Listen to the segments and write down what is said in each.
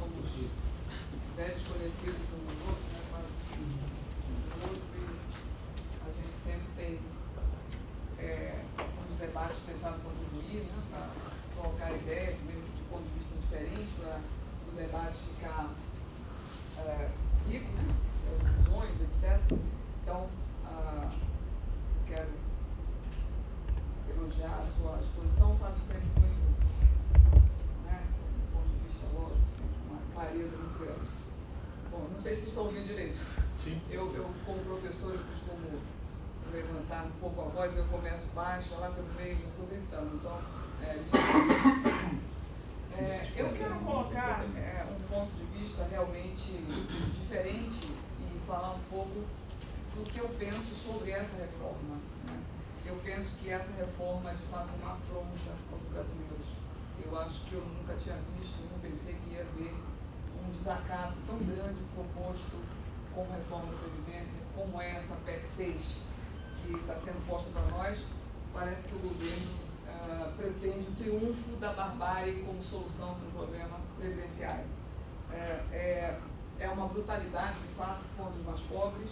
somos velhos conhecidos um do outro, né? Mas um do outro, e a gente sempre tem uns debates tentando contribuir, né? Para colocar ideias, mesmo de ponto de vista diferente, para o debate ficar rico, né? Visões, etc. Então, quero elogiar a sua exposição, falo sempre muito, né, do ponto de vista lógico, sempre uma clareza muito grande. Bom, não sei se estão ouvindo direito. Sim. Eu como professor, eu costumo levantar um pouco a voz, eu começo baixa, lá pelo meio, não estou gritando. Então, eu quero colocar um ponto de vista realmente diferente e falar um pouco do que eu penso sobre essa reforma, né? Eu penso que essa reforma é, de fato, uma afronta aos brasileiros. Eu acho que eu nunca tinha visto, não pensei que ia haver um desacato tão grande proposto como a reforma da Previdência, como é essa PEC 6 que está sendo posta para nós. Parece que o governo pretende o triunfo da barbárie como solução para o problema previdenciário. É uma brutalidade, de fato, contra os mais pobres.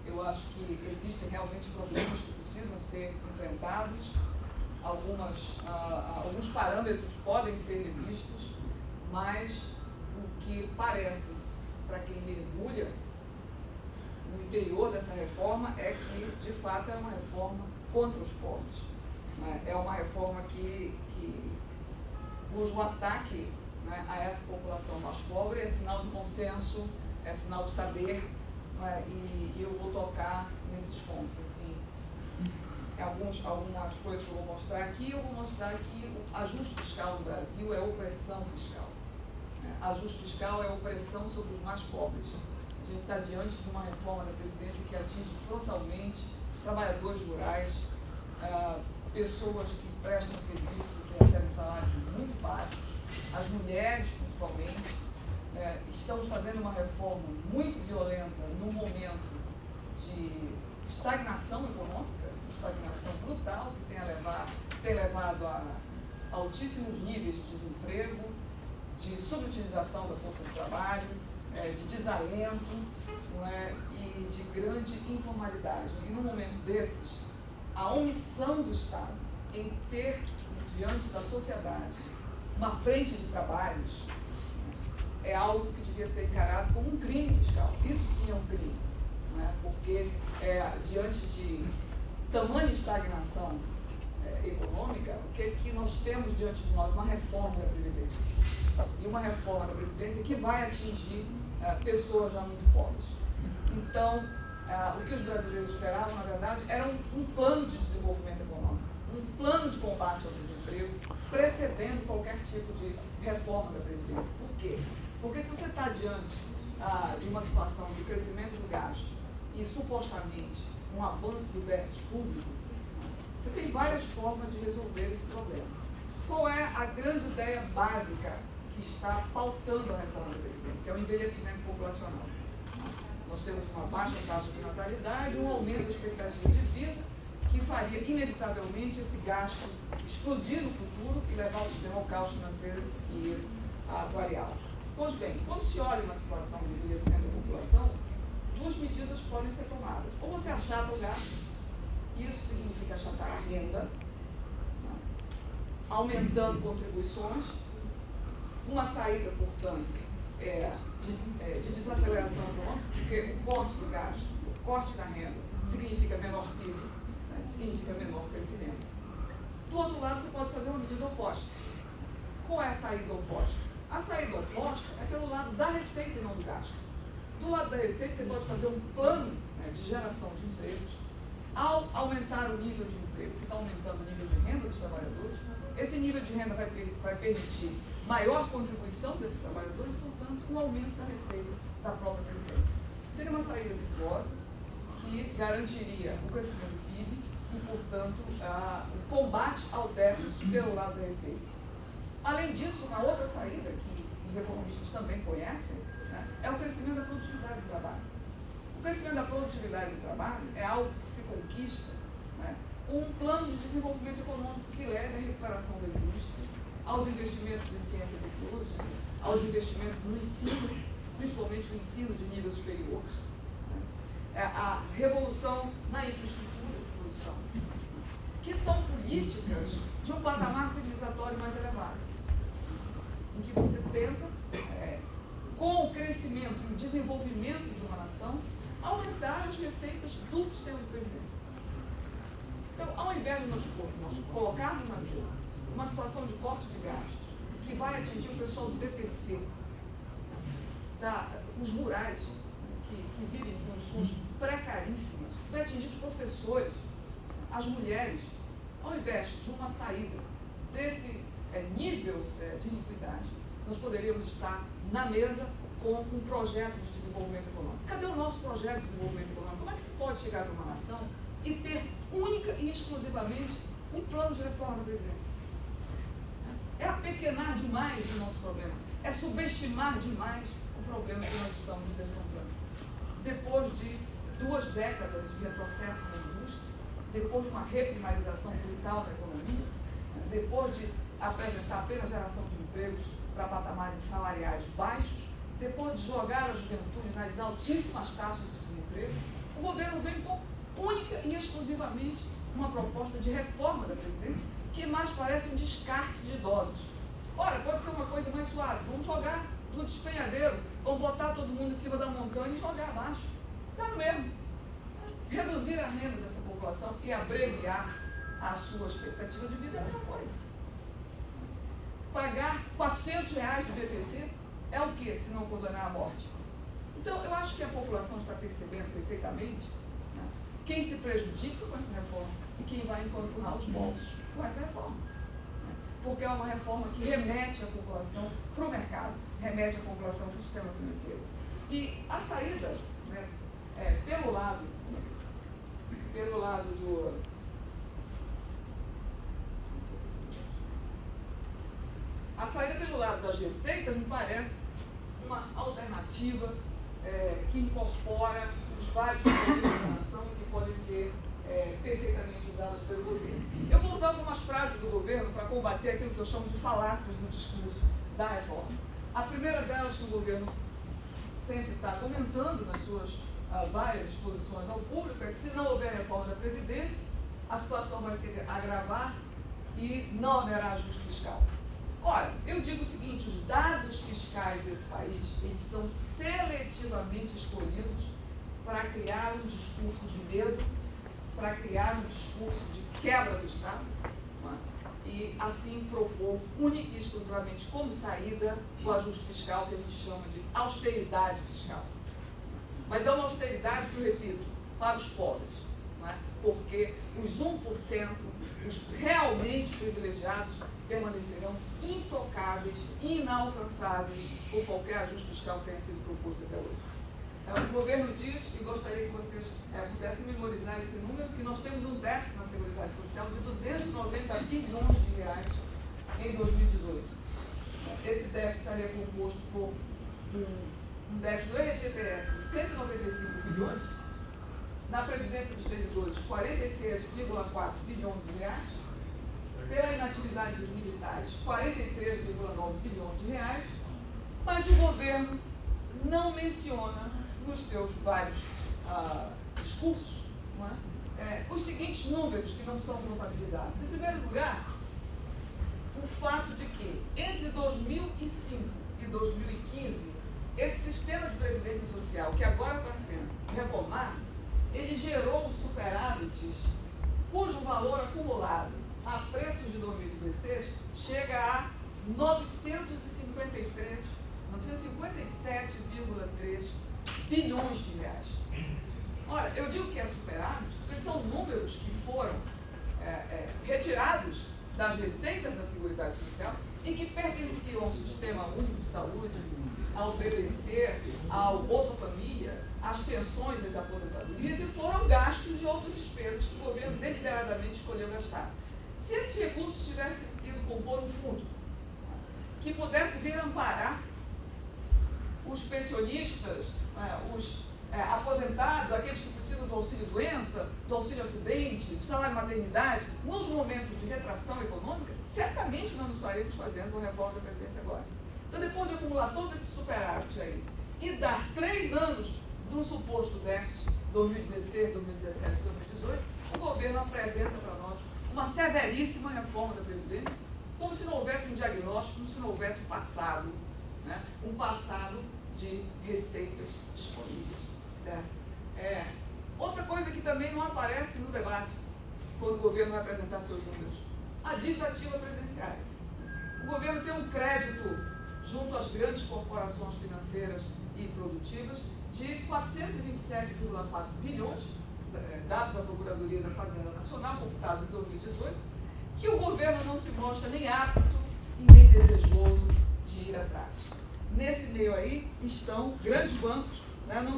Eu acho que existem realmente problemas que precisam ser enfrentados. Alguns parâmetros podem ser revistos, mas o que parece, para quem mergulha no interior dessa reforma, é que, de fato, é uma reforma contra os pobres. É uma reforma cujo ataque, né, a essa população mais pobre é sinal de bom senso, é sinal de saber, né, e eu vou tocar nesses pontos. Assim, algumas coisas que eu vou mostrar aqui, eu vou mostrar que o ajuste fiscal no Brasil é opressão fiscal. Ajuste fiscal é opressão sobre os mais pobres. A gente está diante de uma reforma da Previdência que atinge frontalmente trabalhadores rurais, pessoas que prestam serviços e que recebem salários muito baixos, as mulheres principalmente. Estamos fazendo uma reforma muito violenta num momento de estagnação econômica, estagnação brutal, que tem levado a altíssimos níveis de desemprego, de subutilização da força de trabalho, de desalento, não é? E de grande informalidade. E num momento desses, a omissão do Estado em ter, diante da sociedade, uma frente de trabalhos, é algo que devia ser encarado como um crime fiscal. Isso sim é um crime, né? Porque diante de tamanha estagnação econômica, o que nós temos diante de nós? Uma reforma da Previdência. E uma reforma da Previdência que vai atingir pessoas já muito pobres. Então, o que os brasileiros esperavam, na verdade, era um plano de desenvolvimento econômico, um plano de combate ao desemprego, precedendo qualquer tipo de reforma da Previdência. Por quê? Porque se você está diante de uma situação de crescimento do gasto e, supostamente, um avanço do déficit público, você tem várias formas de resolver esse problema. Qual é a grande ideia básica que está pautando a reforma da Previdência? É o envelhecimento populacional. Nós temos uma baixa taxa de natalidade, um aumento da expectativa de vida, que faria, inevitavelmente, esse gasto explodir no futuro e levar o sistema ao caos financeiro e atuarial. Pois bem, quando se olha uma situação de envelhecimento da população, duas medidas podem ser tomadas. Ou você achata o gasto, isso significa achatar a renda, né, aumentando contribuições. Uma saída, portanto, de desaceleração econômica, porque o corte do gasto, o corte da renda, significa menor PIB, né, significa menor crescimento. Do outro lado, você pode fazer uma medida oposta. Qual é a saída oposta? A saída oposta é pelo lado da receita e não do gasto. Do lado da receita, você pode fazer um plano, né, de geração de empregos. Ao aumentar o nível de emprego, você está aumentando o nível de renda dos trabalhadores. Esse nível de renda vai permitir maior contribuição desses trabalhadores, portanto, um aumento da receita da própria Previdência. Seria uma saída virtuosa que garantiria o crescimento do PIB e, portanto, o combate ao déficit pelo lado da receita. Além disso, uma outra saída que os economistas também conhecem, né, é o crescimento da produtividade do trabalho. O crescimento da produtividade do trabalho é algo que se conquista, né, com um plano de desenvolvimento econômico que leve à recuperação da indústria, aos investimentos em ciência e tecnologia, aos investimentos no ensino, principalmente o ensino de nível superior. A revolução na infraestrutura de produção, que são políticas de um patamar civilizatório mais elevado, em que você tenta, com o crescimento e o desenvolvimento de uma nação, aumentar as receitas do sistema de previdência. Então, ao invés de nós colocarmos na mesa uma situação de corte de gastos que vai atingir o pessoal do BPC, os rurais, que vivem em condições precaríssimas, vai atingir os professores, as mulheres, ao invés de uma saída desse nível de iniquidade, nós poderíamos estar na mesa com um projeto de desenvolvimento econômico. Cadê o nosso projeto de desenvolvimento econômico? Como é que se pode chegar numa nação e ter única e exclusivamente um plano de reforma da Previdência? É apequenar demais o nosso problema, é subestimar demais o problema que nós estamos defrontando. Depois de 2 décadas de retrocesso na indústria, depois de uma reprimarização brutal da economia, depois de apresentar apenas geração de empregos para patamares salariais baixos, depois de jogar a juventude nas altíssimas taxas de desemprego, o governo vem com única e exclusivamente uma proposta de reforma da Previdência que mais parece um descarte de idosos. Ora, pode ser uma coisa mais suave, vamos jogar do despenhadeiro, vamos botar todo mundo em cima da montanha e jogar abaixo. Está no mesmo. Reduzir a renda dessa população e abreviar a sua expectativa de vida é a mesma coisa. Pagar R$400 de BPC é o que, se não condenar a morte? Então, eu acho que a população está percebendo perfeitamente, né, quem se prejudica com essa reforma e quem vai empurrar os bolsos com essa reforma. Né, porque é uma reforma que remete a população para o mercado, remete a população para o sistema financeiro. E a saída, né, pelo lado do... A saída pelo lado das receitas me parece uma alternativa que incorpora os vários poderes da nação e que podem ser perfeitamente usadas pelo governo. Eu vou usar algumas frases do governo para combater aquilo que eu chamo de falácias no discurso da reforma. A primeira delas que o governo sempre está comentando nas suas várias exposições ao público é que, se não houver reforma da Previdência, a situação vai se agravar e não haverá ajuste fiscal. Ora, eu digo o seguinte, os dados fiscais desse país, eles são seletivamente escolhidos para criar um discurso de medo, para criar um discurso de quebra do Estado, né? E assim propor única e exclusivamente como saída o ajuste fiscal que a gente chama de austeridade fiscal. Mas é uma austeridade que, eu repito, para os pobres, né? Porque os 1%, os realmente privilegiados, permanecerão intocáveis, inalcançáveis por qualquer ajuste fiscal que tenha sido proposto até hoje. O governo diz, e gostaria que vocês pudessem memorizar esse número, que nós temos um déficit na Seguridade Social de 290 bilhões de reais em 2018. Esse déficit estaria composto por um déficit do FGTS de 195 bilhões, na Previdência dos Servidores 46,4 bilhões de reais, pela inatividade dos militares 43,9 bilhões de reais, mas o governo não menciona nos seus vários discursos, não é? Os seguintes números que não são contabilizados. Em primeiro lugar, o fato de que entre 2005 e 2015, esse sistema de previdência social, que agora está sendo reformado, ele gerou superávites cujo valor acumulado a preços de 2016 chega a 957,3 bilhões de reais. Ora, eu digo que é superávit porque são números que foram retirados das receitas da Seguridade Social e que pertenciam ao Sistema Único de Saúde, ao BBC, ao Bolsa Família, às pensões, às aposentadorias, e foram gastos de outras despesas que o governo deliberadamente escolheu gastar. Se esses recursos tivessem ido compor um fundo que pudesse vir amparar os pensionistas, os aposentados, aqueles que precisam do auxílio-doença, do auxílio-acidente, do salário-maternidade, nos momentos de retração econômica, certamente nós não estaremos fazendo uma reforma da Previdência agora. Então, depois de acumular todo esse superávit aí e dar 3 anos de um suposto déficit, 2016, 2017, 2018, o governo apresenta para nós uma severíssima reforma da Previdência, como se não houvesse um diagnóstico, como se não houvesse um passado, né? Um passado de receitas disponíveis, certo? Outra coisa que também não aparece no debate, quando o governo vai apresentar seus números, a dívida ativa previdenciária. O governo tem um crédito junto às grandes corporações financeiras e produtivas de 427,4 bilhões, dados da Procuradoria da Fazenda Nacional, computados em 2018, que o governo não se mostra nem apto e nem desejoso de ir atrás. Nesse meio aí estão grandes bancos, né? não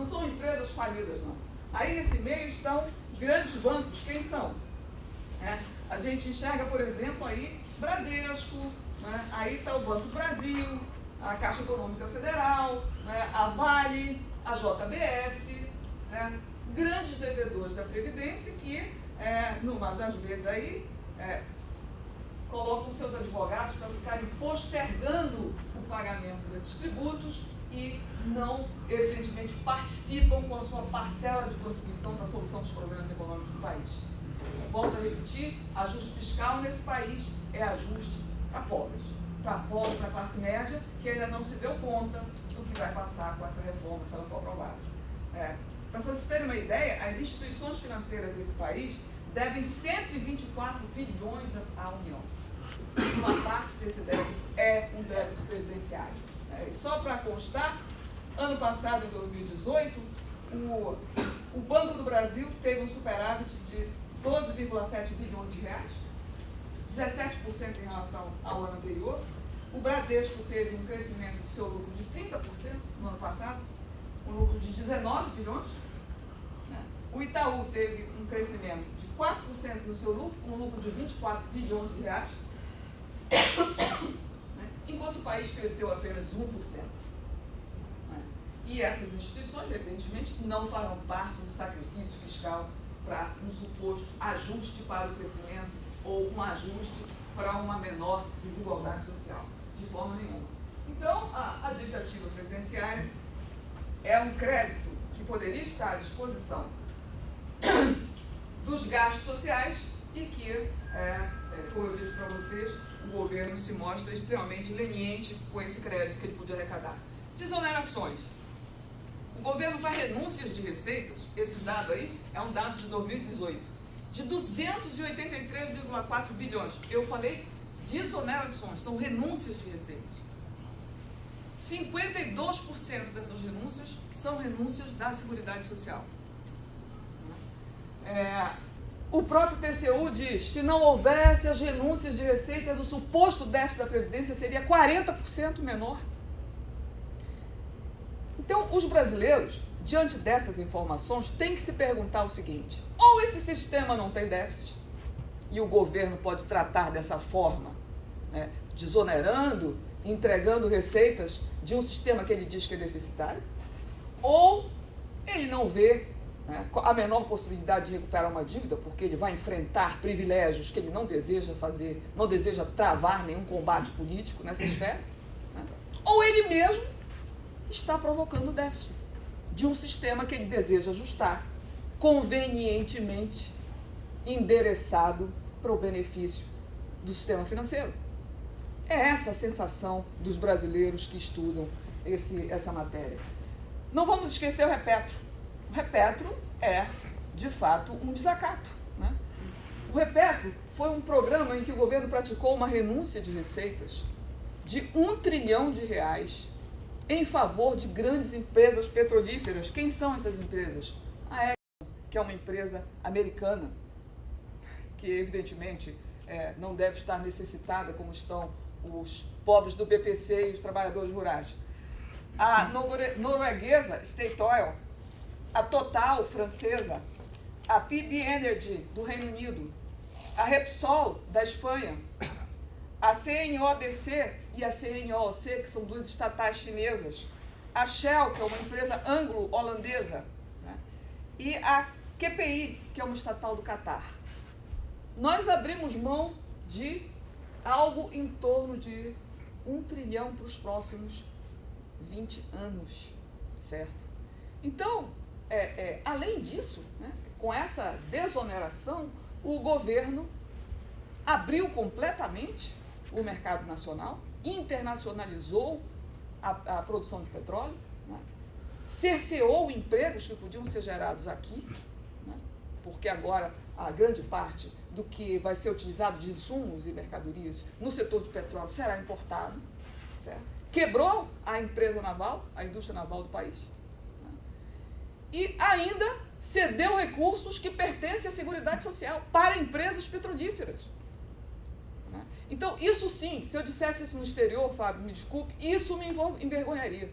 são empresas falidas, não. Aí nesse meio estão grandes bancos. Quem são? A gente enxerga, por exemplo, aí Bradesco, né? Aí está o Banco do Brasil, a Caixa Econômica Federal, né? A Vale, a JBS, certo? Grandes devedores da Previdência que, numa das vezes aí, colocam seus advogados para ficarem postergando o pagamento desses tributos e não, evidentemente, participam com a sua parcela de contribuição para a solução dos problemas econômicos do país. Volto a repetir, ajuste fiscal nesse país é ajuste para pobres, para a classe média, que ainda não se deu conta do que vai passar com essa reforma, se ela for aprovada. Para vocês terem uma ideia, as instituições financeiras desse país devem 124 bilhões à União. Uma parte desse débito é um débito previdenciário. E só para constar, ano passado, em 2018, o Banco do Brasil teve um superávit de 12,7 bilhões de reais, 17% em relação ao ano anterior. O Bradesco teve um crescimento do seu lucro de 30% no ano passado, um lucro de 19 bilhões. O Itaú teve um crescimento de 4% no seu lucro, um lucro de 24 bilhões de reais, enquanto o país cresceu apenas 1%. E essas instituições, evidentemente, não farão parte do sacrifício fiscal para um suposto ajuste para o crescimento ou um ajuste para uma menor desigualdade social, de forma nenhuma. Então, a dívida ativa previdenciária é um crédito que poderia estar à disposição dos gastos sociais e que, como eu disse para vocês, o governo se mostra extremamente leniente com esse crédito que ele podia arrecadar. Desonerações. O governo faz renúncias de receitas, esse dado aí é um dado de 2018, de 283,4 bilhões. Eu falei desonerações, são renúncias de receitas. 52% dessas renúncias são renúncias da Seguridade Social. O próprio TCU diz, se não houvesse as renúncias de receitas, o suposto déficit da Previdência seria 40% menor. Então, os brasileiros, diante dessas informações, têm que se perguntar o seguinte: ou esse sistema não tem déficit, e o governo pode tratar dessa forma, desonerando, entregando receitas de um sistema que ele diz que é deficitário, ou ele não vê a menor possibilidade de recuperar uma dívida, porque ele vai enfrentar privilégios que ele não deseja fazer, não deseja travar nenhum combate político nessa esfera, ou ele mesmo está provocando déficit de um sistema que ele deseja ajustar, convenientemente endereçado para o benefício do sistema financeiro. É essa a sensação dos brasileiros que estudam essa matéria. Não vamos esquecer o Repetro. O Repetro é, de fato, um desacato. O Repetro foi um programa em que o governo praticou uma renúncia de receitas de R$1 trilhão em favor de grandes empresas petrolíferas. Quem são essas empresas? A Exxon, que é uma empresa americana, que evidentemente não deve estar necessitada como estão os pobres do BPC e os trabalhadores rurais. A norueguesa State Oil, a Total francesa, a PB Energy do Reino Unido, a Repsol da Espanha, a CNODC e a CNOOC, que são duas estatais chinesas, a Shell, que é uma empresa anglo-holandesa, e a QPI, que é uma estatal do Catar. Nós abrimos mão de algo em torno de 1 trilhão para os próximos 20 anos, certo? Então, além disso, né, com essa desoneração, o governo abriu completamente o mercado nacional, internacionalizou a produção de petróleo, né, cerceou empregos que podiam ser gerados aqui, né, porque agora a grande parte do que vai ser utilizado de insumos e mercadorias no setor de petróleo será importado, certo? Quebrou a empresa naval, a indústria naval do país, né, e ainda cedeu recursos que pertencem à Seguridade Social para empresas petrolíferas. Né? Então, isso sim, se eu dissesse isso no exterior, Fábio, me desculpe, isso me envergonharia.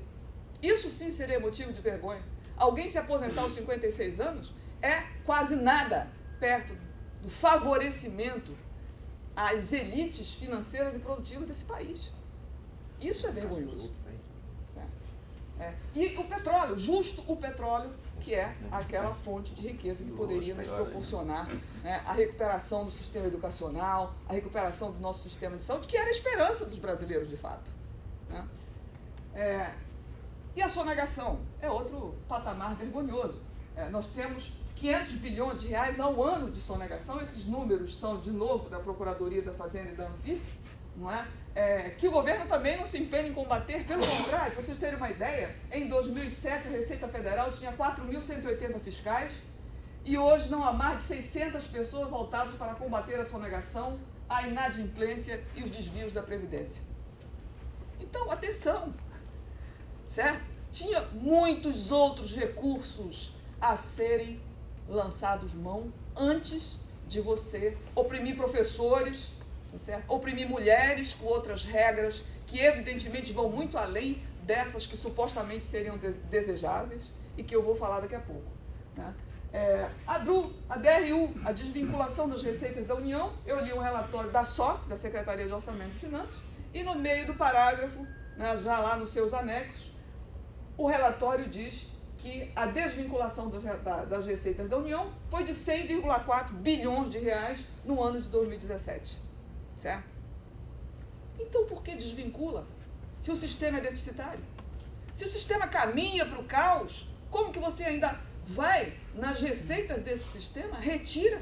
Isso sim seria motivo de vergonha. Alguém se aposentar aos 56 anos é quase nada perto do favorecimento às elites financeiras e produtivas desse país. Isso é vergonhoso. E o petróleo, justo o petróleo, que é aquela fonte de riqueza que poderia nos proporcionar, né, a recuperação do sistema educacional, a recuperação do nosso sistema de saúde, que era a esperança dos brasileiros de fato. Né? E a sonegação é outro patamar vergonhoso. Nós temos 500 bilhões de reais ao ano de sonegação, esses números são, de novo, da Procuradoria da Fazenda e da Anvif, não é? Que o governo também não se empenha em combater, pelo contrário, para vocês terem uma ideia, em 2007 a Receita Federal tinha 4.180 fiscais e hoje não há mais de 600 pessoas voltadas para combater a sonegação, a inadimplência e os desvios da Previdência. Então, atenção, certo? Tinha muitos outros recursos a serem lançados mão antes de você oprimir professores, certo? Oprimir mulheres com outras regras que evidentemente vão muito além dessas que supostamente seriam desejáveis e que eu vou falar daqui a pouco. Né? A DRU, a desvinculação das receitas da União, eu li um relatório da SOF, da Secretaria de Orçamento e Finanças, e no meio do parágrafo, né, já lá nos seus anexos, o relatório diz que a desvinculação das receitas da União foi de 100,4 bilhões de reais no ano de 2017. Certo? Então, por que desvincula? Se o sistema é deficitário? Se o sistema caminha para o caos, como que você ainda vai nas receitas desse sistema, retira?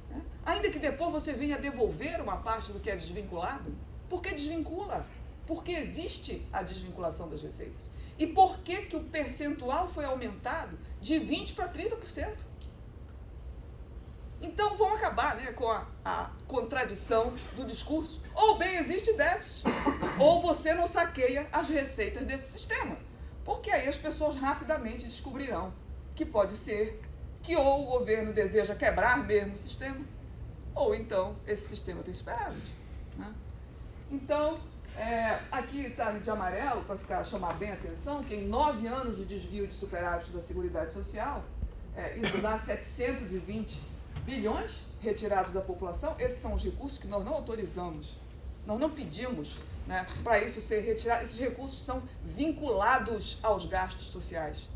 Né? Ainda que depois você venha devolver uma parte do que é desvinculado? Por que desvincula? Porque existe a desvinculação das receitas. E por que o percentual foi aumentado de 20% para 30%? Então, vamos acabar, né, com a contradição do discurso. Ou bem existe déficit, ou você não saqueia as receitas desse sistema. Porque aí as pessoas rapidamente descobrirão que pode ser que ou o governo deseja quebrar mesmo o sistema, ou então esse sistema tem superávit. Né? Então, aqui está de amarelo, para chamar bem a atenção, que em 9 anos de desvio de superávit da Seguridade Social, isso dá 720 bilhões retirados da população. Esses são os recursos que nós não autorizamos, nós não pedimos, né, para isso ser retirado. Esses recursos são vinculados aos gastos sociais.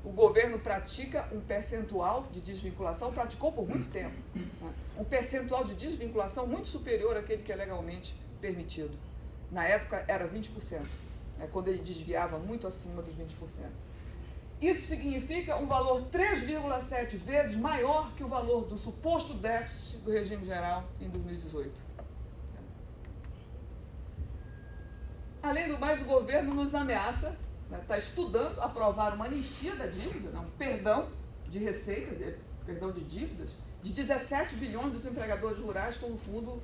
O governo pratica um percentual de desvinculação, praticou por muito tempo, né, um percentual de desvinculação muito superior àquele que é legalmente permitido. Na época era 20%, né, quando ele desviava muito acima dos 20%. Isso significa um valor 3,7 vezes maior que o valor do suposto déficit do regime geral em 2018. Além do mais, o governo nos ameaça, está estudando aprovar uma anistia da dívida, um perdão de receitas, perdão de dívidas, de 17 bilhões dos empregadores rurais com o Fundo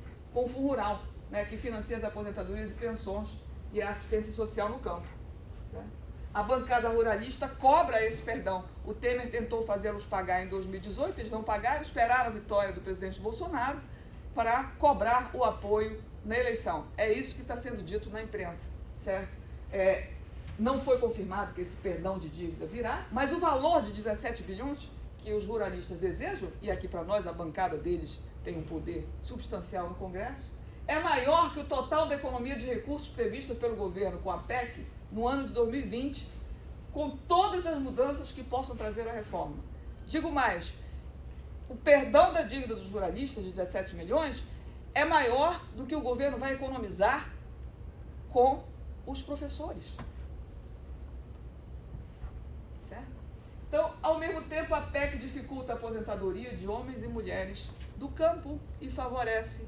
Rural, né, que financia as aposentadorias e pensões e a assistência social no campo. Tá? A bancada ruralista cobra esse perdão. O Temer tentou fazê-los pagar em 2018, eles não pagaram, esperaram a vitória do presidente Bolsonaro para cobrar o apoio na eleição. É isso que está sendo dito na imprensa, certo? Não foi confirmado que esse perdão de dívida virá, mas o valor de 17 bilhões que os ruralistas desejam, e aqui para nós a bancada deles tem um poder substancial no Congresso, é maior que o total da economia de recursos prevista pelo governo com a PEC no ano de 2020, com todas as mudanças que possam trazer a reforma. Digo mais, o perdão da dívida dos ruralistas de 17 milhões é maior do que o governo vai economizar com os professores. Certo? Então, ao mesmo tempo, a PEC dificulta a aposentadoria de homens e mulheres do campo e favorece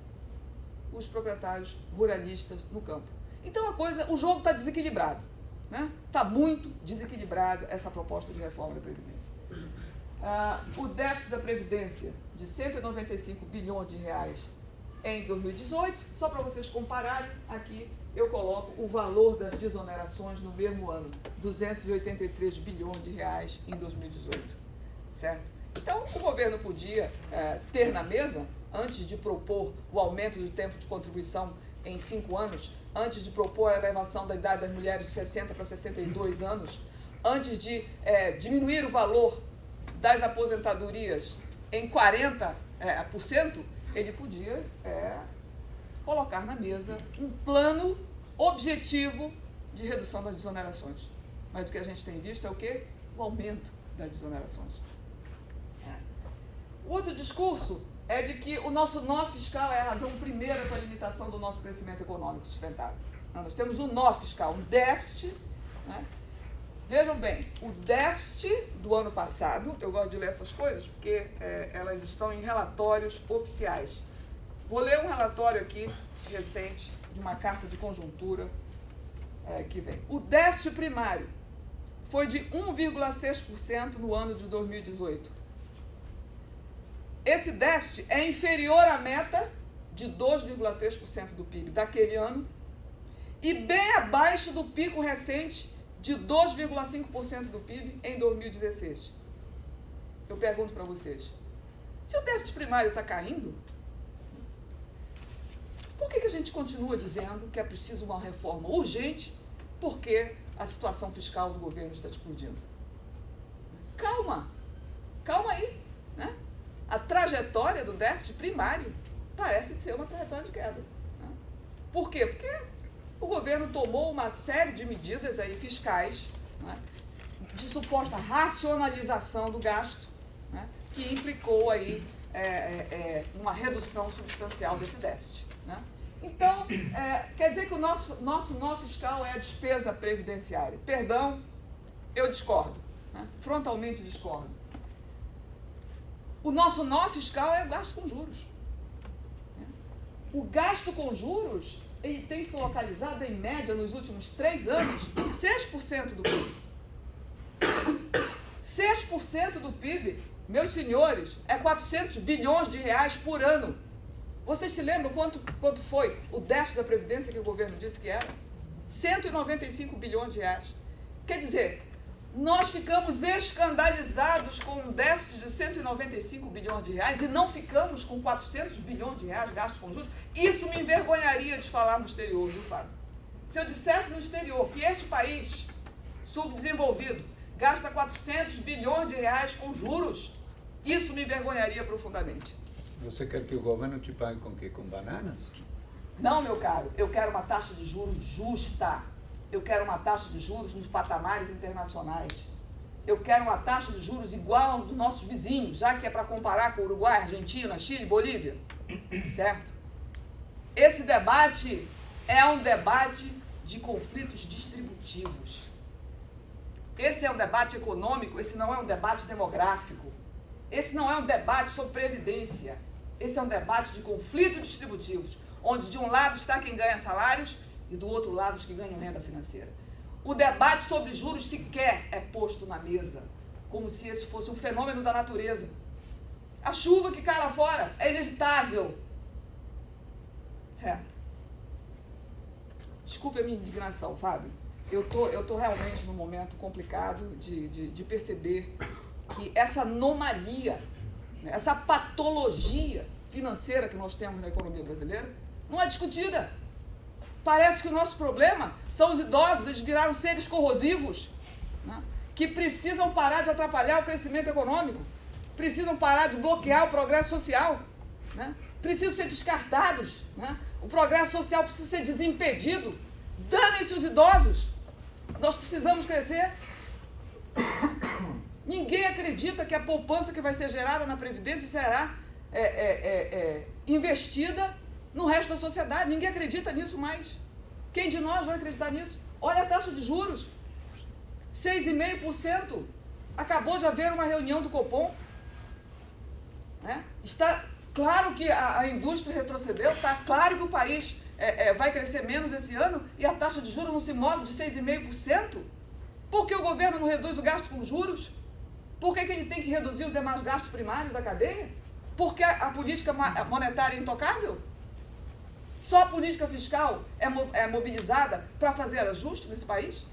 os proprietários ruralistas no campo. Então, o jogo está desequilibrado. Está muito desequilibrada essa proposta de reforma da Previdência. O déficit da Previdência de 195 bilhões de reais em 2018, só para vocês compararem, aqui eu coloco o valor das desonerações no mesmo ano, 283 bilhões de reais em 2018, certo? Então, o governo podia ter na mesa, antes de propor o aumento do tempo de contribuição em 5 anos, antes de propor a elevação da idade das mulheres de 60 para 62 anos, antes de diminuir o valor das aposentadorias em 40%, ele podia colocar na mesa um plano objetivo de redução das desonerações. Mas o que a gente tem visto é o quê? O aumento das desonerações. O outro discurso é de que o nosso nó fiscal é a razão primeira para a limitação do nosso crescimento econômico sustentável. Nós temos um nó fiscal, um déficit. Vejam bem, o déficit do ano passado, eu gosto de ler essas coisas porque elas estão em relatórios oficiais. Vou ler um relatório aqui recente de uma carta de conjuntura que vem. O déficit primário foi de 1,6% no ano de 2018. Esse déficit é inferior à meta de 2,3% do PIB daquele ano e bem abaixo do pico recente de 2,5% do PIB em 2016. Eu pergunto para vocês, se o déficit primário está caindo, por que a gente continua dizendo que é preciso uma reforma urgente porque a situação fiscal do governo está explodindo? Calma aí, né? A trajetória do déficit primário parece ser uma trajetória de queda. Por quê? Porque o governo tomou uma série de medidas aí fiscais, de suposta racionalização do gasto, que implicou aí uma redução substancial desse déficit. Então, quer dizer que o nosso nó fiscal é a despesa previdenciária. Perdão, eu discordo, frontalmente discordo. O nosso nó fiscal é o gasto com juros. O gasto com juros, ele tem se localizado, em média, nos últimos 3 anos, em 6% do PIB. 6% do PIB, meus senhores, é 400 bilhões de reais por ano. Vocês se lembram quanto foi o déficit da Previdência que o governo disse que era? 195 bilhões de reais. Quer dizer, nós ficamos escandalizados com um déficit de 195 bilhões de reais e não ficamos com 400 bilhões de reais gastos com juros. Isso me envergonharia de falar no exterior, viu, Fábio? Se eu dissesse no exterior que este país subdesenvolvido gasta 400 bilhões de reais com juros, isso me envergonharia profundamente. Você quer que o governo te pague com quê? Com bananas? Não, meu caro, eu quero uma taxa de juros justa. Eu quero uma taxa de juros nos patamares internacionais. Eu quero uma taxa de juros igual ao dos nossos vizinhos, já que é para comparar com o Uruguai, Argentina, Chile, Bolívia. Certo? Esse debate é um debate de conflitos distributivos. Esse é um debate econômico, esse não é um debate demográfico. Esse não é um debate sobre previdência. Esse é um debate de conflitos distributivos, onde de um lado está quem ganha salários e do outro lado os que ganham renda financeira. O debate sobre juros sequer é posto na mesa, como se esse fosse um fenômeno da natureza. A chuva que cai lá fora é inevitável. Certo? Desculpe a minha indignação, Fábio. Eu tô realmente num momento complicado de perceber que essa anomalia, essa patologia financeira que nós temos na economia brasileira não é discutida. Parece que o nosso problema são os idosos, eles viraram seres corrosivos, que precisam parar de atrapalhar o crescimento econômico, precisam parar de bloquear o progresso social, precisam ser descartados, o progresso social precisa ser desimpedido. Danem-se os idosos, nós precisamos crescer. Ninguém acredita que a poupança que vai ser gerada na Previdência será investida no resto da sociedade. Ninguém acredita nisso mais. Quem de nós vai acreditar nisso? Olha a taxa de juros, 6,5%. Acabou de haver uma reunião do Copom. Né? Está claro que a indústria retrocedeu, está claro que o país vai crescer menos esse ano e a taxa de juros não se move de 6,5%. Por que o governo não reduz o gasto com juros? Por que ele tem que reduzir os demais gastos primários da cadeia? Porque a política monetária é intocável? Só a política fiscal é mobilizada para fazer ajuste nesse país?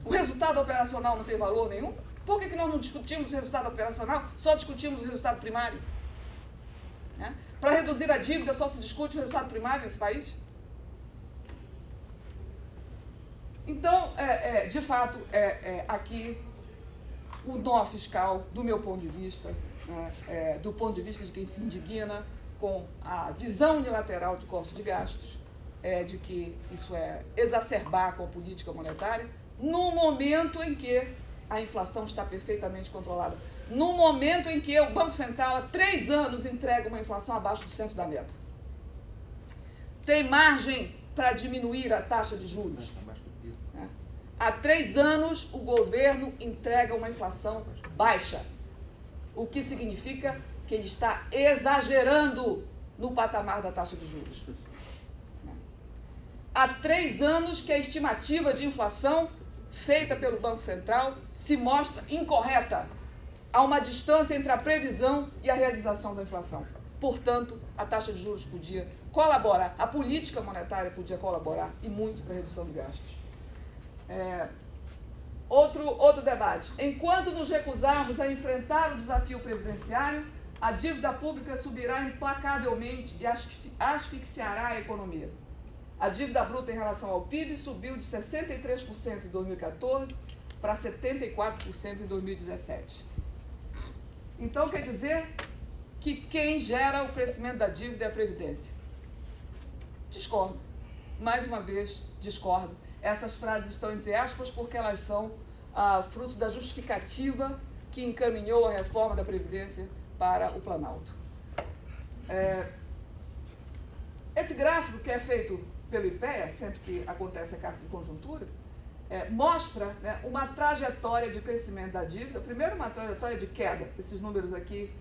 O resultado operacional não tem valor nenhum? Por que nós não discutimos o resultado operacional, só discutimos o resultado primário? Né? Para reduzir a dívida só se discute o resultado primário nesse país? Então, de fato, aqui o nó fiscal, do meu ponto de vista, do ponto de vista de quem se indigna com a visão unilateral de corte de gastos, de que isso é exacerbar com a política monetária, no momento em que a inflação está perfeitamente controlada, no momento em que o Banco Central há 3 anos entrega uma inflação abaixo do centro da meta. Tem margem para diminuir a taxa de juros. Há 3 anos o governo entrega uma inflação baixa, o que significa que ele está exagerando no patamar da taxa de juros. Há 3 anos que a estimativa de inflação feita pelo Banco Central se mostra incorreta. Há uma distância entre a previsão e a realização da inflação. Portanto, a taxa de juros podia colaborar, a política monetária podia colaborar e muito para a redução de gastos. Outro debate. Enquanto nos recusarmos a enfrentar o desafio previdenciário, a dívida pública subirá implacavelmente e asfixiará a economia. A dívida bruta em relação ao PIB subiu de 63% em 2014 para 74% em 2017. Então, quer dizer que quem gera o crescimento da dívida é a Previdência. Discordo. Mais uma vez, discordo. Essas frases estão entre aspas porque elas são fruto da justificativa que encaminhou a reforma da Previdência para o Planalto. Esse gráfico que é feito pelo IPEA, sempre que acontece a carta de conjuntura, mostra, né, uma trajetória de crescimento da dívida. Primeiro, uma trajetória de queda. Esses números aqui,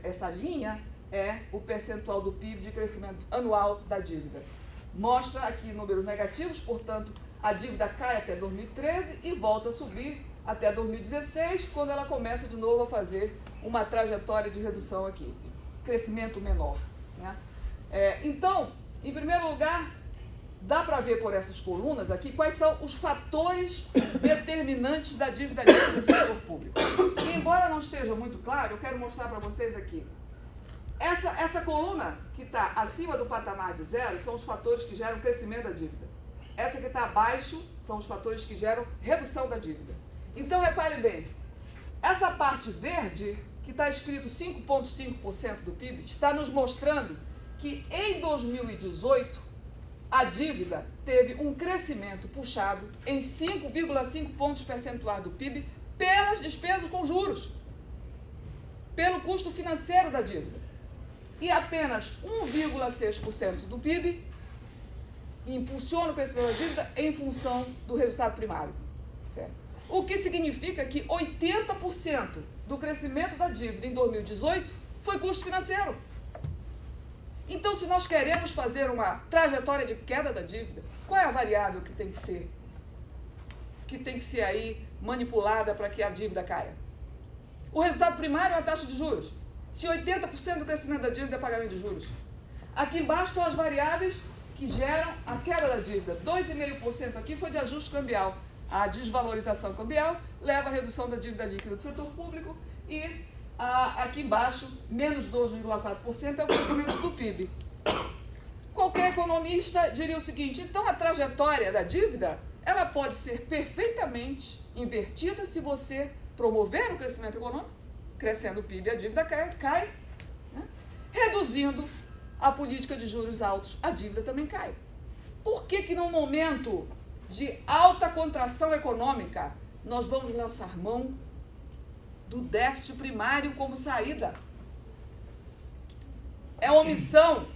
essa linha é o percentual do PIB de crescimento anual da dívida. Mostra aqui números negativos, portanto, a dívida cai até 2013 e volta a subir até 2016, quando ela começa de novo a fazer uma trajetória de redução aqui, crescimento menor. Né? Então, em primeiro lugar, dá para ver por essas colunas aqui quais são os fatores determinantes da dívida líquida do setor público. E, embora não esteja muito claro, eu quero mostrar para vocês aqui. Essa coluna que está acima do patamar de 0 são os fatores que geram crescimento da dívida. Essa que está abaixo são os fatores que geram redução da dívida. Então, reparem bem, essa parte verde, que está escrito 5,5% do PIB, está nos mostrando que em 2018 a dívida teve um crescimento puxado em 5,5 pontos percentuais do PIB pelas despesas com juros, pelo custo financeiro da dívida. E apenas 1,6% do PIB impulsiona o crescimento da dívida em função do resultado primário. Certo? O que significa que 80% do crescimento da dívida em 2018 foi custo financeiro. Então, se nós queremos fazer uma trajetória de queda da dívida, qual é a variável que tem que ser aí manipulada para que a dívida caia? O resultado primário é a taxa de juros. Se 80% do crescimento da dívida é pagamento de juros. Aqui embaixo estão as variáveis que geram a queda da dívida. 2,5% aqui foi de ajuste cambial. A desvalorização cambial leva à redução da dívida líquida do setor público e aqui embaixo, menos 2,4% é o crescimento do PIB. Qualquer economista diria o seguinte: então a trajetória da dívida, ela pode ser perfeitamente invertida se você promover o crescimento econômico, crescendo o PIB, a dívida cai, né? Reduzindo a política de juros altos, a dívida também cai. Por que num momento de alta contração econômica, nós vamos lançar mão do déficit primário como saída? É omissão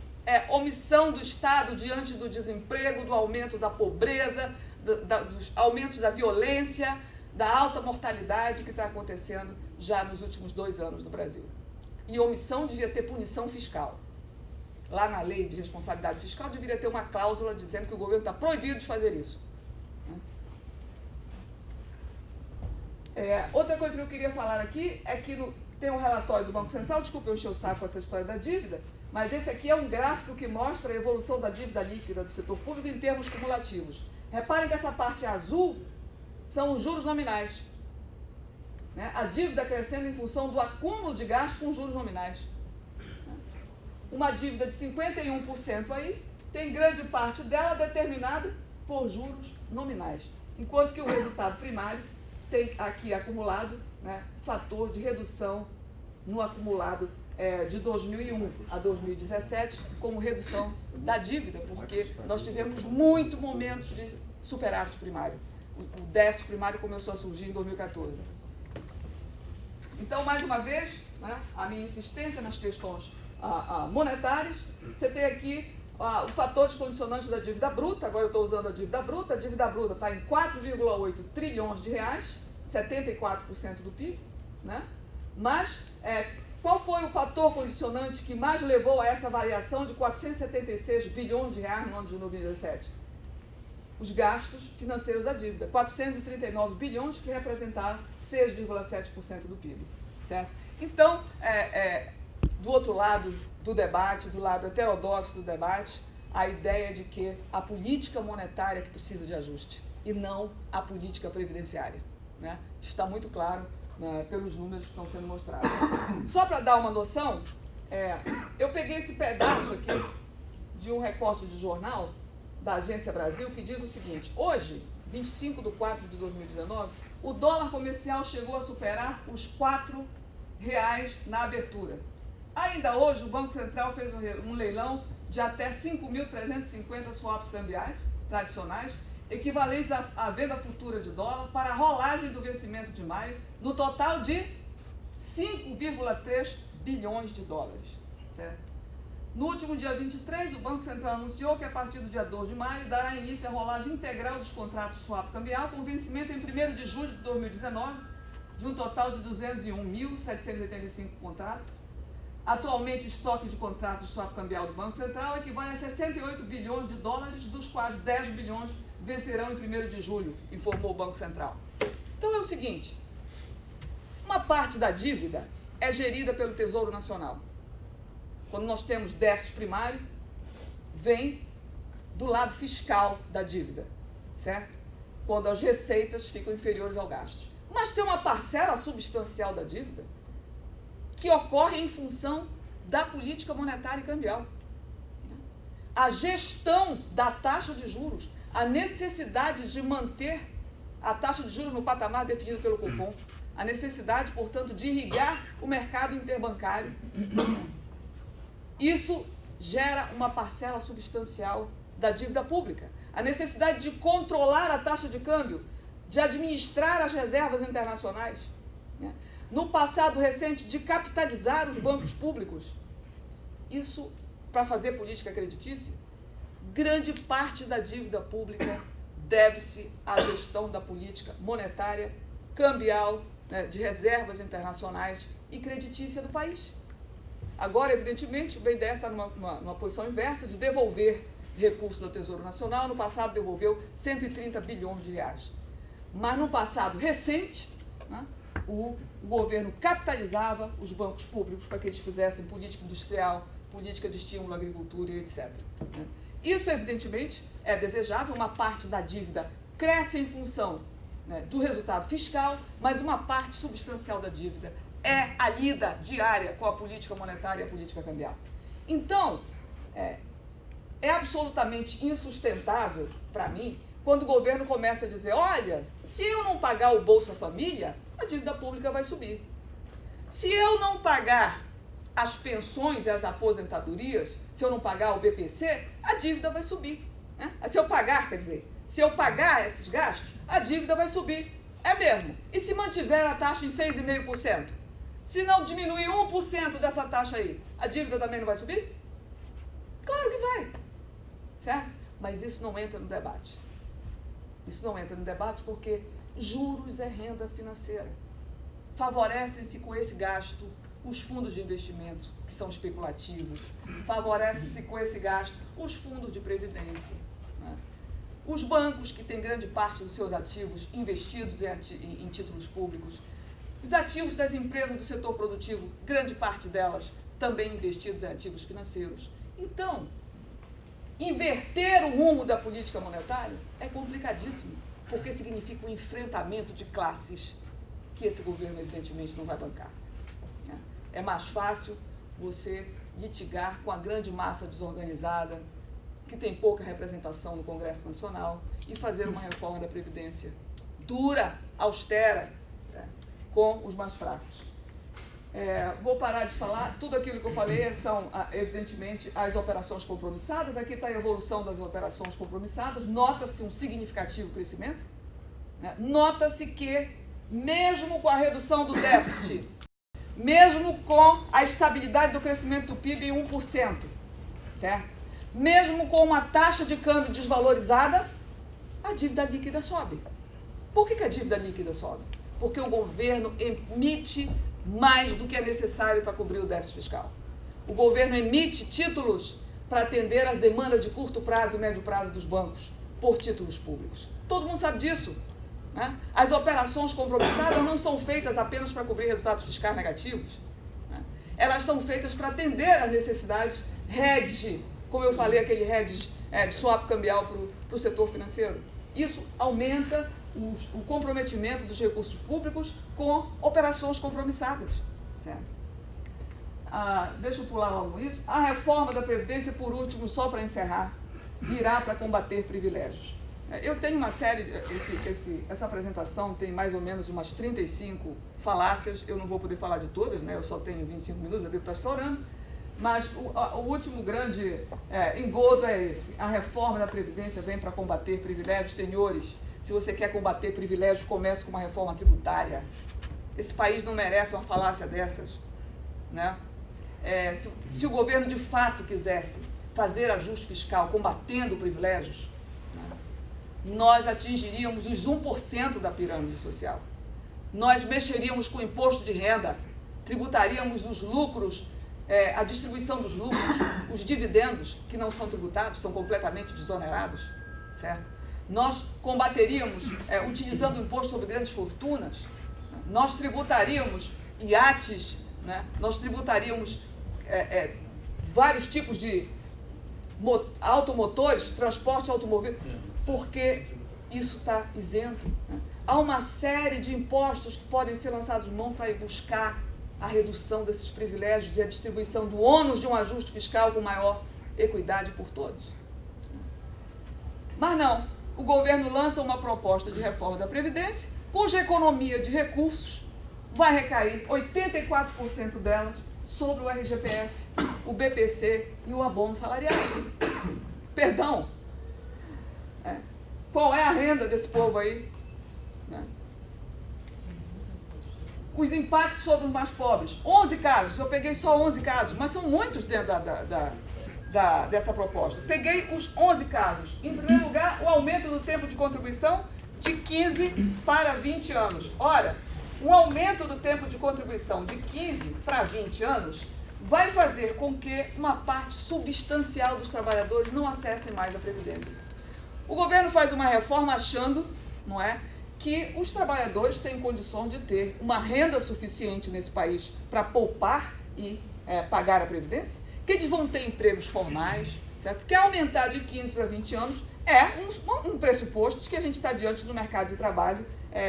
omissão do Estado diante do desemprego, do aumento da pobreza, dos aumentos da violência, da alta mortalidade que está acontecendo já nos últimos 2 anos no Brasil. E omissão devia ter punição fiscal. Lá na lei de responsabilidade fiscal deveria ter uma cláusula dizendo que o governo está proibido de fazer isso. Outra coisa que eu queria falar aqui é que tem um relatório do Banco Central, desculpa eu encher o saco com essa história da dívida, mas esse aqui é um gráfico que mostra a evolução da dívida líquida do setor público em termos cumulativos. Reparem que essa parte azul são os juros nominais. A dívida crescendo em função do acúmulo de gastos com juros nominais. Uma dívida de 51% aí, tem grande parte dela determinada por juros nominais. Enquanto que o resultado primário tem aqui acumulado, fator de redução no acumulado de 2001 a 2017, como redução da dívida, porque nós tivemos muitos momentos de superávit primário. O déficit primário começou a surgir em 2014. Então, mais uma vez, a minha insistência nas questões monetárias, você tem aqui o fator descondicionante da dívida bruta, agora eu estou usando a dívida bruta está em 4,8 trilhões de reais, 74% do PIB, mas qual foi o fator condicionante que mais levou a essa variação de 476 bilhões de reais no ano de 2017? Os gastos financeiros da dívida, 439 bilhões, que representaram 6,7% do PIB, certo? Então, do outro lado do debate, do lado heterodoxo do debate, a ideia de que a política monetária que precisa de ajuste e não a política previdenciária. Isso está muito claro pelos números que estão sendo mostrados. Só para dar uma noção, eu peguei esse pedaço aqui de um recorte de jornal da Agência Brasil que diz o seguinte: hoje, 25/4/2019, o dólar comercial chegou a superar os R$ 4,00 na abertura. Ainda hoje, o Banco Central fez um leilão de até 5.350 swaps cambiais tradicionais, equivalentes à venda futura de dólar para a rolagem do vencimento de maio, no total de 5,3 bilhões de dólares. Certo? No último dia 23, o Banco Central anunciou que a partir do dia 2 de maio dará início à rolagem integral dos contratos swap cambial com vencimento em 1º de julho de 2019, de um total de 201.785 contratos. Atualmente, o estoque de contratos de swap cambial do Banco Central equivale a 68 bilhões de dólares, dos quais 10 bilhões vencerão em 1º de julho, informou o Banco Central. Então é o seguinte, uma parte da dívida é gerida pelo Tesouro Nacional. Quando nós temos déficit primário, vem do lado fiscal da dívida, certo? Quando as receitas ficam inferiores ao gasto. Mas tem uma parcela substancial da dívida que ocorre em função da política monetária e cambial. A gestão da taxa de juros, a necessidade de manter a taxa de juros no patamar definido pelo Copom, a necessidade, portanto, de irrigar o mercado interbancário. Isso gera uma parcela substancial da dívida pública. A necessidade de controlar a taxa de câmbio, de administrar as reservas internacionais. No passado recente, de capitalizar os bancos públicos. Isso, para fazer política creditícia, grande parte da dívida pública deve-se à gestão da política monetária, cambial, de reservas internacionais e creditícia do país. Agora, evidentemente, o BNDES está numa posição inversa de devolver recursos ao Tesouro Nacional. No passado, devolveu 130 bilhões de reais. Mas, no passado recente, o governo capitalizava os bancos públicos para que eles fizessem política industrial, política de estímulo à agricultura e etc. Isso, evidentemente, é desejável. Uma parte da dívida cresce em função do resultado fiscal, mas uma parte substancial da dívida é a lida diária com a política monetária e a política cambial. Então, é absolutamente insustentável para mim quando o governo começa a dizer: olha, se eu não pagar o Bolsa Família, a dívida pública vai subir. Se eu não pagar as pensões e as aposentadorias, se eu não pagar o BPC, a dívida vai subir. Se eu pagar esses gastos, a dívida vai subir. É mesmo. E se mantiver a taxa em 6,5%? Se não diminuir 1% dessa taxa aí, a dívida também não vai subir? Claro que vai, certo? Mas isso não entra no debate. Isso não entra no debate porque juros é renda financeira. Favorecem-se com esse gasto os fundos de investimento, que são especulativos. Favorecem-se com esse gasto os fundos de previdência, né? Os bancos, que têm grande parte dos seus ativos investidos em títulos públicos. Os ativos das empresas do setor produtivo, grande parte delas também investidos em ativos financeiros. Então, inverter o rumo da política monetária é complicadíssimo, porque significa um enfrentamento de classes que esse governo, evidentemente, não vai bancar. É mais fácil você litigar com a grande massa desorganizada, que tem pouca representação no Congresso Nacional, e fazer uma reforma da Previdência dura, austera, né, com os mais fracos. Vou parar de falar. Tudo aquilo que eu falei são, evidentemente, as operações compromissadas. Aqui está a evolução das operações compromissadas. Nota-se um significativo crescimento, né? Nota-se que, mesmo com a redução do déficit, mesmo com a estabilidade do crescimento do PIB em 1%, certo? Mesmo com uma taxa de câmbio desvalorizada, a dívida líquida sobe. Por que a dívida líquida sobe? Porque o governo emite mais do que é necessário para cobrir o déficit fiscal. O governo emite títulos para atender às demandas de curto prazo e médio prazo dos bancos por títulos públicos. Todo mundo sabe disso, né? As operações compromissadas não são feitas apenas para cobrir resultados fiscais negativos, né? Elas são feitas para atender às necessidades hedge, como eu falei, aquele hedge de swap cambial para o setor financeiro. Isso aumenta o comprometimento dos recursos públicos com operações compromissadas, certo? Deixa eu pular logo isso. A reforma da Previdência, por último, só para encerrar, virá para combater privilégios. Eu tenho uma série, essa apresentação tem mais ou menos umas 35 falácias, eu não vou poder falar de todas, né? Eu só tenho 25 minutos, eu devo estar estourando, mas o último grande engodo é esse. A reforma da Previdência vem para combater privilégios. Senhores, se você quer combater privilégios, comece com uma reforma tributária. Esse país não merece uma falácia dessas, né? Se o governo de fato quisesse fazer ajuste fiscal combatendo privilégios, né, nós atingiríamos os 1% da pirâmide social. Nós mexeríamos com o imposto de renda, tributaríamos os lucros, a distribuição dos lucros, os dividendos, que não são tributados, são completamente desonerados, certo? Nós combateríamos, utilizando o imposto sobre grandes fortunas, nós tributaríamos iates, né? Nós tributaríamos vários tipos de automotores, transporte automóvel, porque isso está isento, né? Há uma série de impostos que podem ser lançados mão para ir buscar a redução desses privilégios e a distribuição do ônus de um ajuste fiscal com maior equidade por todos. Mas não, o governo lança uma proposta de reforma da Previdência, cuja economia de recursos vai recair 84% delas sobre o RGPS, o BPC e o abono salarial. Perdão, qual é a renda desse povo aí? Né? Os impactos sobre os mais pobres, 11 casos, eu peguei só 11 casos, mas são muitos dentro dessa proposta. Peguei os 11 casos. Em primeiro lugar, o aumento do tempo de contribuição de 15 para 20 anos. Ora, um aumento do tempo de contribuição de 15 para 20 anos vai fazer com que uma parte substancial dos trabalhadores não acessem mais a Previdência. O governo faz uma reforma achando, não é, que os trabalhadores têm condições de ter uma renda suficiente nesse país para poupar e pagar a Previdência, que eles vão ter empregos formais, certo? Que aumentar de 15 para 20 anos é um pressuposto de que a gente está diante do mercado de trabalho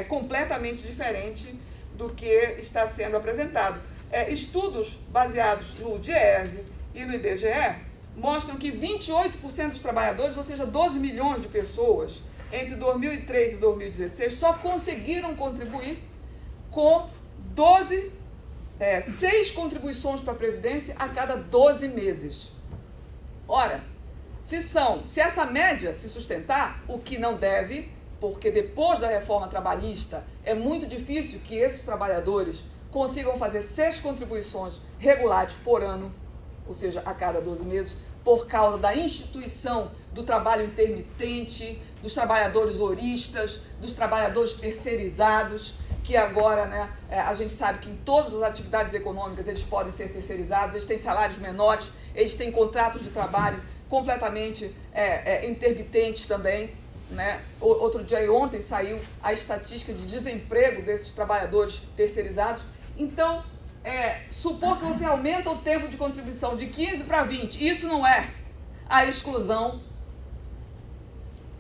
completamente diferente do que está sendo apresentado. Estudos baseados no DIEESE e no IBGE mostram que 28% dos trabalhadores, ou seja, 12 milhões de pessoas, entre 2003 e 2016, só conseguiram contribuir com 6 contribuições para a Previdência a cada 12 meses. Ora, se essa média se sustentar, o que não deve, porque depois da reforma trabalhista é muito difícil que esses trabalhadores consigam fazer 6 contribuições regulares por ano, ou seja, a cada 12 meses, por causa da instituição do trabalho intermitente, dos trabalhadores horistas, dos trabalhadores terceirizados, que agora, né, a gente sabe que em todas as atividades econômicas eles podem ser terceirizados, eles têm salários menores, eles têm contratos de trabalho completamente intermitentes também, né? Outro dia, ontem, saiu a estatística de desemprego desses trabalhadores terceirizados. Então, supor que você aumenta o tempo de contribuição de 15 para 20, isso não é a exclusão,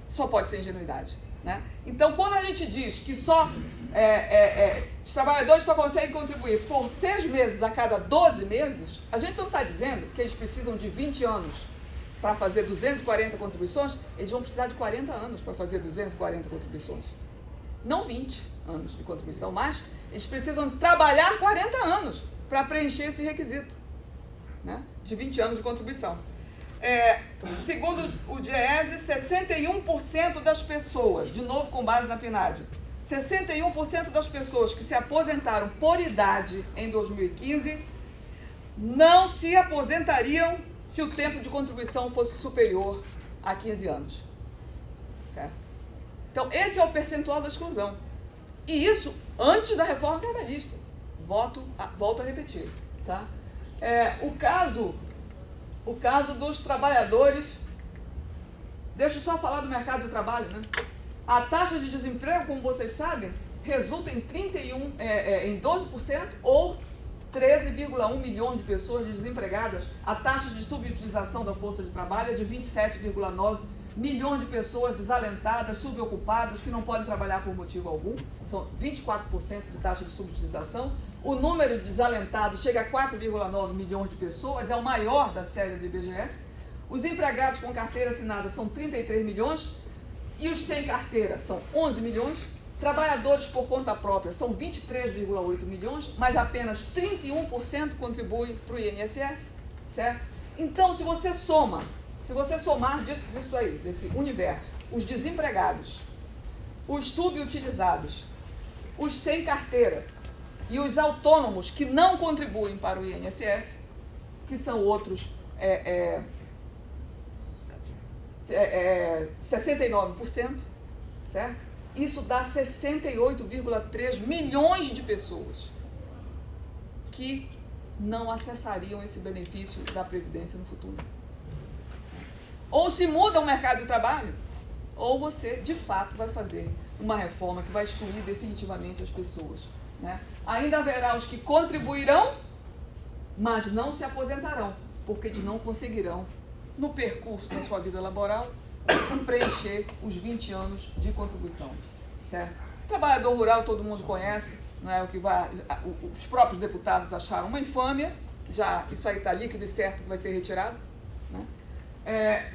só pode ser ingenuidade, né? Então, quando a gente diz que os trabalhadores só conseguem contribuir por 6 meses a cada 12 meses, a gente não está dizendo que eles precisam de 20 anos para fazer 240 contribuições, eles vão precisar de 40 anos para fazer 240 contribuições. Não 20 anos de contribuição, mas eles precisam trabalhar 40 anos para preencher esse requisito, né, de 20 anos de contribuição. Segundo o DIEESE, 61% das pessoas, de novo com base na PNAD, 61% das pessoas que se aposentaram por idade em 2015 não se aposentariam se o tempo de contribuição fosse superior a 15 anos. Certo? Então, esse é o percentual da exclusão. E isso antes da reforma trabalhista. Volto a repetir. Tá? O caso dos trabalhadores... Deixa eu só falar do mercado de trabalho, né? A taxa de desemprego, como vocês sabem, resulta em 12% ou 13,1 milhões de pessoas desempregadas. A taxa de subutilização da força de trabalho é de 27,9 milhões de pessoas desalentadas, subocupadas, que não podem trabalhar por motivo algum. São 24% de taxa de subutilização. O número de desalentados chega a 4,9 milhões de pessoas, é o maior da série do IBGE. Os empregados com carteira assinada são 33 milhões e os sem carteira são 11 milhões. Trabalhadores por conta própria são 23,8 milhões, mas apenas 31% contribuem para o INSS, certo? Então, se você somar disso aí, desse universo, os desempregados, os subutilizados, os sem carteira e os autônomos que não contribuem para o INSS, que são outros 69%, certo? Isso dá 68,3 milhões de pessoas que não acessariam esse benefício da Previdência no futuro. Ou se muda o mercado de trabalho, ou você, de fato, vai fazer uma reforma que vai excluir definitivamente as pessoas, né? Ainda haverá os que contribuirão, mas não se aposentarão, porque eles não conseguirão, no percurso da sua vida laboral, preencher os 20 anos de contribuição, certo? Trabalhador rural todo mundo conhece, não é? Os próprios deputados acharam uma infâmia, já isso aí está líquido e certo que vai ser retirado, né?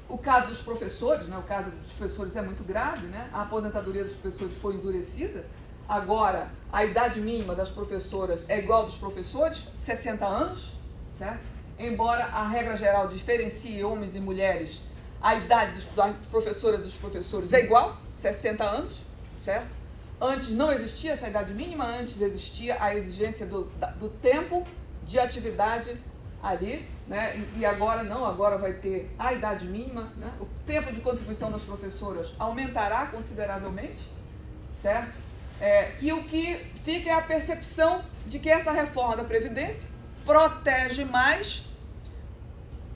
O caso dos professores, né? O caso dos professores é muito grave, né? A aposentadoria dos professores foi endurecida, agora a idade mínima das professoras é igual dos professores, 60 anos, certo? Embora a regra geral diferencie homens e mulheres, a idade das professoras e dos professores é igual, 60 anos, certo? Antes não existia essa idade mínima, antes existia a exigência do tempo de atividade ali, né? E agora não, agora vai ter a idade mínima, né? O tempo de contribuição das professoras aumentará consideravelmente, certo? E o que fica é a percepção de que essa reforma da Previdência protege mais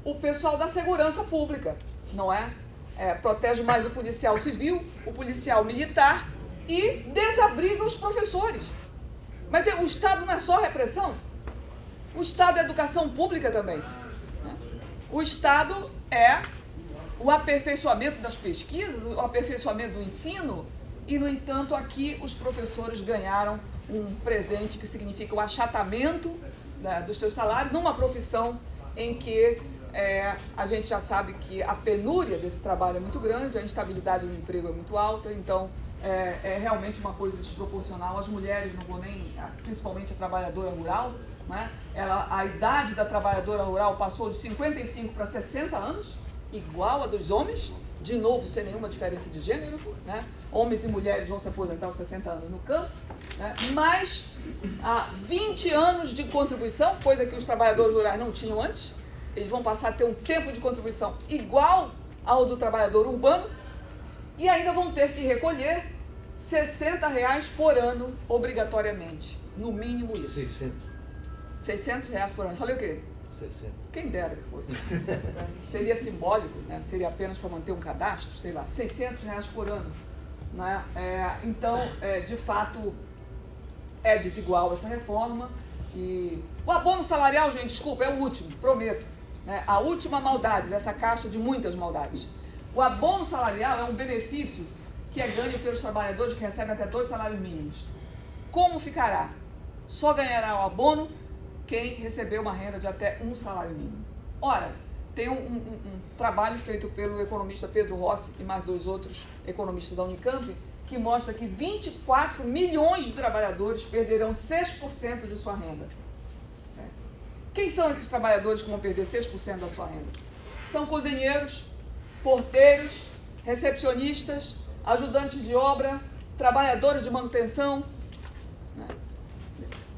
o pessoal da segurança pública, não é? Protege mais o policial civil, o policial militar e desabriga os professores. Mas o Estado não é só repressão? O Estado é educação pública também, né? O Estado é o aperfeiçoamento das pesquisas, o aperfeiçoamento do ensino e, no entanto, aqui os professores ganharam um presente que significa o achatamento, né, dos seus salários numa profissão em que a gente já sabe que a penúria desse trabalho é muito grande, a instabilidade no emprego é muito alta, então é realmente uma coisa desproporcional. As mulheres, não vou nem, principalmente a trabalhadora rural, né, a idade da trabalhadora rural passou de 55 para 60 anos, igual a dos homens, de novo sem nenhuma diferença de gênero, né? Homens e mulheres vão se aposentar aos 60 anos no campo, né? Mas há 20 anos de contribuição, coisa que os trabalhadores rurais não tinham antes, eles vão passar a ter um tempo de contribuição igual ao do trabalhador urbano e ainda vão ter que recolher R$ 60 por ano, obrigatoriamente. No mínimo isso. 600 reais por ano. Falei o quê? 60. Quem dera que fosse. Seria simbólico, né? Seria apenas para manter um cadastro, sei lá, 600 reais por ano. Né? Então, de fato, é desigual essa reforma. E o abono salarial, gente, desculpa, é o último, prometo. Né? A última maldade dessa caixa de muitas maldades. O abono salarial é um benefício que é ganho pelos trabalhadores que recebem até 2 salários mínimos. Como ficará? Só ganhará o abono quem recebeu uma renda de até 1 salário mínimo. Ora, tem um trabalho feito pelo economista Pedro Rossi e mais 2 outros economistas da Unicamp, que mostra que 24 milhões de trabalhadores perderão 6% de sua renda. Quem são esses trabalhadores que vão perder 6% da sua renda? São cozinheiros, porteiros, recepcionistas, ajudantes de obra, trabalhadores de manutenção.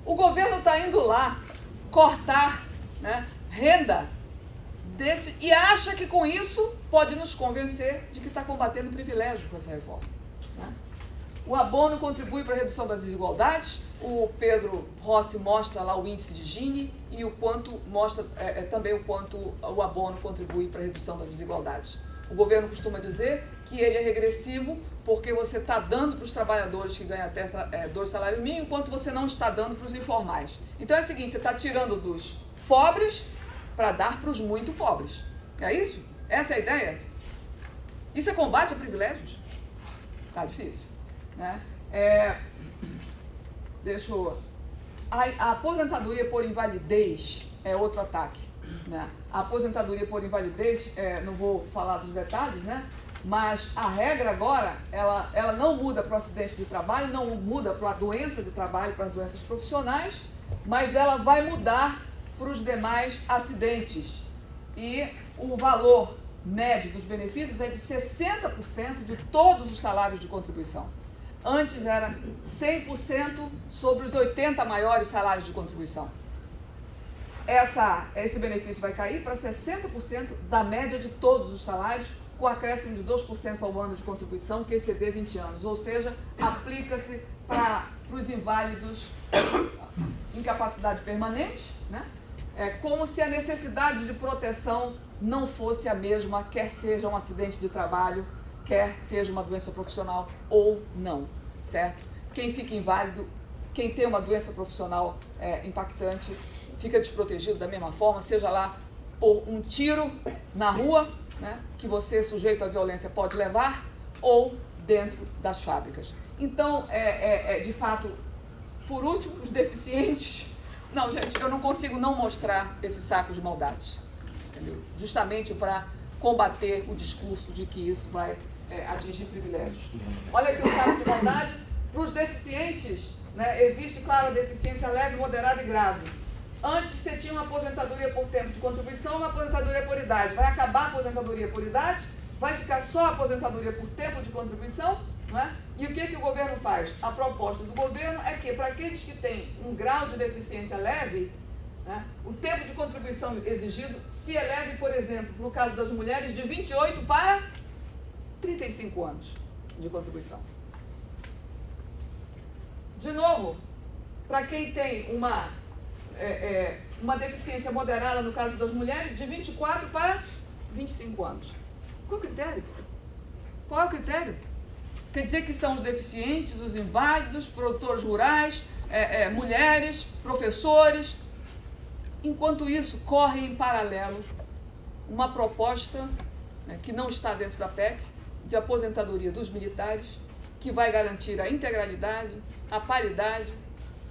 O governo está indo lá cortar, né, renda desse e acha que com isso pode nos convencer de que está combatendo privilégio com essa reforma. Né? O abono contribui para a redução das desigualdades. O Pedro Rossi mostra lá o índice de Gini e o quanto mostra também o quanto o abono contribui para a redução das desigualdades. O governo costuma dizer que ele é regressivo porque você está dando para os trabalhadores que ganham até 2 salários mínimos, enquanto você não está dando para os informais. Então é o seguinte, você está tirando dos pobres para dar para os muito pobres. É isso? Essa é a ideia? Isso é combate a privilégios? Tá difícil. Né? Deixa eu... A aposentadoria por invalidez é outro ataque. Né? A aposentadoria por invalidez, não vou falar dos detalhes, né? Mas a regra agora, ela não muda para o acidente de trabalho, não muda para a doença de trabalho, para as doenças profissionais, mas ela vai mudar para os demais acidentes. E o valor médio dos benefícios é de 60% de todos os salários de contribuição. Antes era 100% sobre os 80 maiores salários de contribuição. Esse benefício vai cair para 60% da média de todos os salários, com acréscimo de 2% ao ano de contribuição que exceder 20 anos. Ou seja, aplica-se para os inválidos incapacidade permanente, né? É como se a necessidade de proteção não fosse a mesma, quer seja um acidente de trabalho, quer seja uma doença profissional ou não, certo? Quem fica inválido, quem tem uma doença profissional impactante, fica desprotegido da mesma forma, seja lá por um tiro na rua, né, que você, sujeito à violência, pode levar, ou dentro das fábricas. Então, de fato, por último, os deficientes... Não, gente, eu não consigo não mostrar esse saco de maldades, entendeu? Justamente para combater o discurso de que isso vai atingir privilégios. Olha aqui o saco de maldade. Para os deficientes, né, existe, claro, a deficiência leve, moderada e grave. Antes você tinha uma aposentadoria por tempo de contribuição e uma aposentadoria por idade. Vai acabar a aposentadoria por idade, vai ficar só a aposentadoria por tempo de contribuição, não é? E o que o governo faz? A proposta do governo é que, para aqueles que têm um grau de deficiência leve, né, o tempo de contribuição exigido se eleve, por exemplo, no caso das mulheres, de 28 para 35 anos de contribuição. De novo, para quem tem uma deficiência moderada, no caso das mulheres, de 24 para 25 anos. Qual o critério? Qual é o critério? Quer dizer que são os deficientes, os inválidos, produtores rurais, mulheres, professores. Enquanto isso, corre em paralelo uma proposta, né, que não está dentro da PEC, de aposentadoria dos militares, que vai garantir a integralidade, a paridade,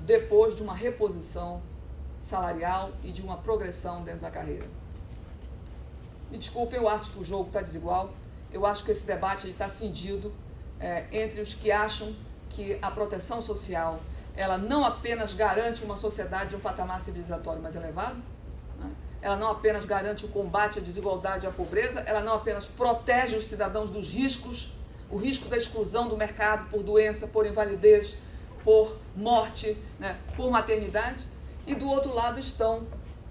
depois de uma reposição salarial e de uma progressão dentro da carreira. Me desculpe, eu acho que o jogo está desigual. Eu acho que esse debate está cindido entre os que acham que a proteção social ela não apenas garante uma sociedade de um patamar civilizatório mais elevado, né? Ela não apenas garante o combate à desigualdade e à pobreza, ela não apenas protege os cidadãos dos riscos, o risco da exclusão do mercado por doença, por invalidez, por morte, né, por maternidade, e do outro lado estão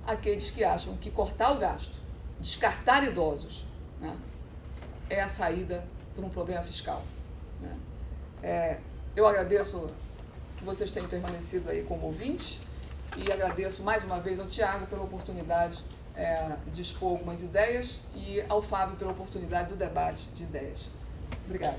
aqueles que acham que cortar o gasto, descartar idosos, né, é a saída para um problema fiscal. Né? Eu agradeço que vocês tenham permanecido aí como ouvintes e agradeço mais uma vez ao Tiago pela oportunidade de expor algumas ideias e ao Fábio pela oportunidade do debate de ideias. Obrigada.